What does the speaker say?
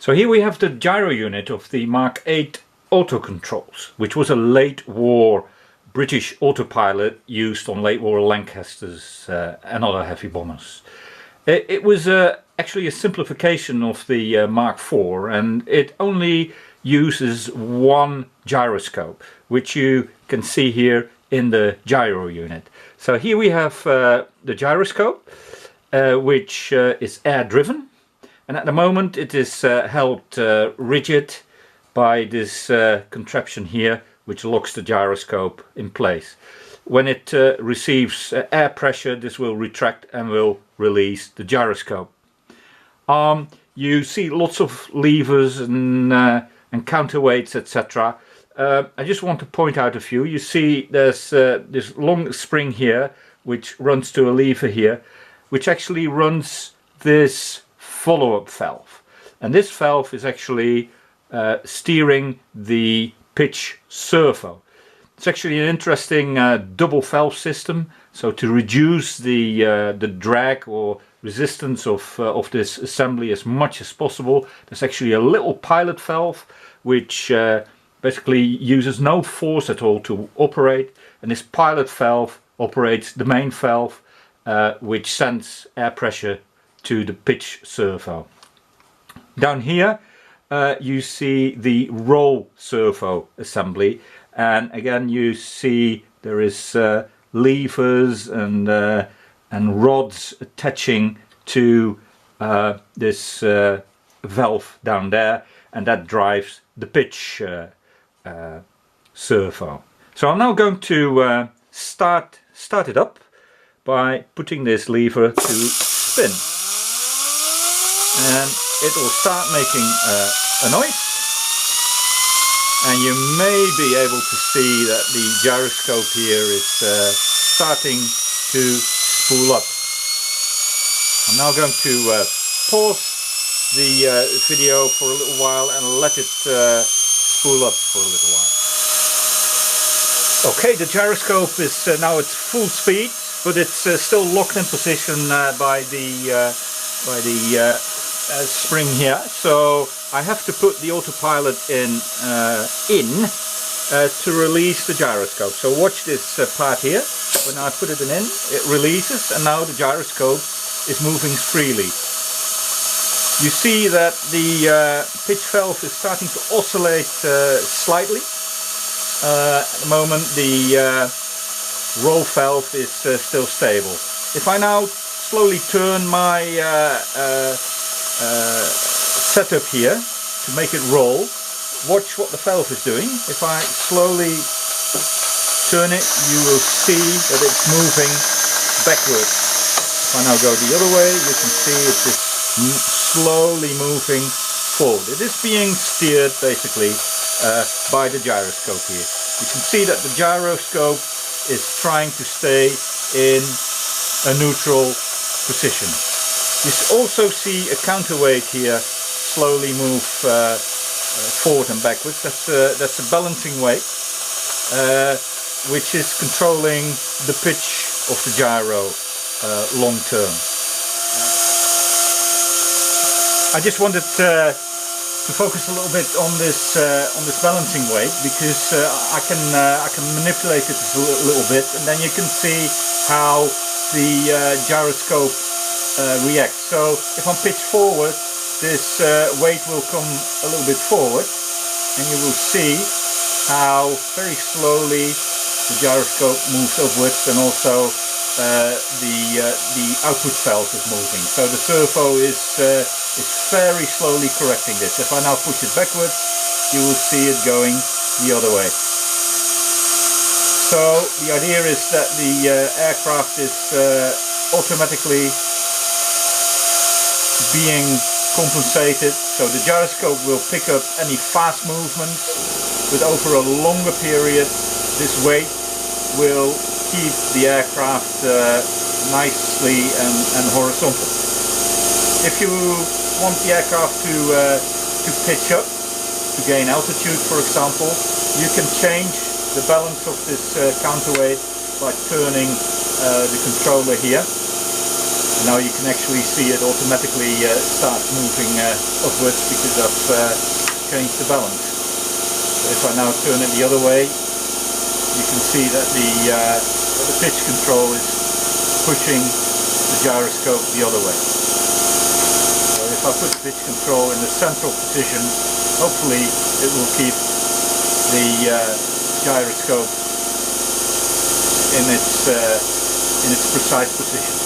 So here we have the gyro unit of the Mark VIII auto controls, which was a late war British autopilot used on late war Lancasters and other heavy bombers. It was actually a simplification of the Mark IV, and it only uses one gyroscope, which you can see here in the gyro unit. So here we have the gyroscope, which is air driven. And at the moment it is held rigid by this contraption here, which locks the gyroscope in place. When it receives air pressure, this will retract and will release the gyroscope. You see lots of levers and counterweights, etc. I just want to point out a few. You see there's this long spring here, which runs to a lever here, which actually runs this follow-up valve, and this valve is actually steering the pitch servo. It's actually an interesting double valve system, so to reduce the drag or resistance of this assembly as much as possible, there's actually a little pilot valve which basically uses no force at all to operate, and this pilot valve operates the main valve which sends air pressure to the pitch servo. Down here you see the roll servo assembly, and again you see there is levers and rods attaching to this valve down there, and that drives the pitch servo. So I'm now going to start it up by putting this lever to spin, and it will start making a noise, and you may be able to see that the gyroscope here is starting to spool up. I'm now going to pause the video for a little while and let it spool up for a little while. Okay, the gyroscope is now at full speed, but it's still locked in position by the spring here, so I have to put the autopilot in to release the gyroscope. So watch this part here. When I put it in, it releases, and now the gyroscope is moving freely. You see that the pitch valve is starting to oscillate slightly. At the moment the roll valve is still stable. If I now slowly turn my setup here to make it roll, watch what the valve is doing. If I slowly turn it, you will see that it's moving backwards. If I now go the other way, you can see it is slowly moving forward. It is being steered basically by the gyroscope here. You can see that the gyroscope is trying to stay in a neutral position. You also see a counterweight here slowly move forward and backwards. That's a balancing weight which is controlling the pitch of the gyro long term. I just wanted to focus a little bit on this balancing weight, because I can manipulate it a little bit, and then you can see how the gyroscope reacts. So if I'm pitched forward, this weight will come a little bit forward, and you will see how very slowly the gyroscope moves upwards, and also the output valve is moving. So the servo is very slowly correcting this. If I now push it backwards, you will see it going the other way. So the idea is that the aircraft is automatically being compensated, so the gyroscope will pick up any fast movements, but over a longer period this weight will keep the aircraft nicely and horizontal. If you want the aircraft to pitch up, to gain altitude for example, you can change the balance of this counterweight by turning the controller here. Now you can actually see it automatically start moving upwards because I've changed the balance. So if I now turn it the other way, you can see that the pitch control is pushing the gyroscope the other way. So if I put the pitch control in the central position, hopefully it will keep the gyroscope in its precise position.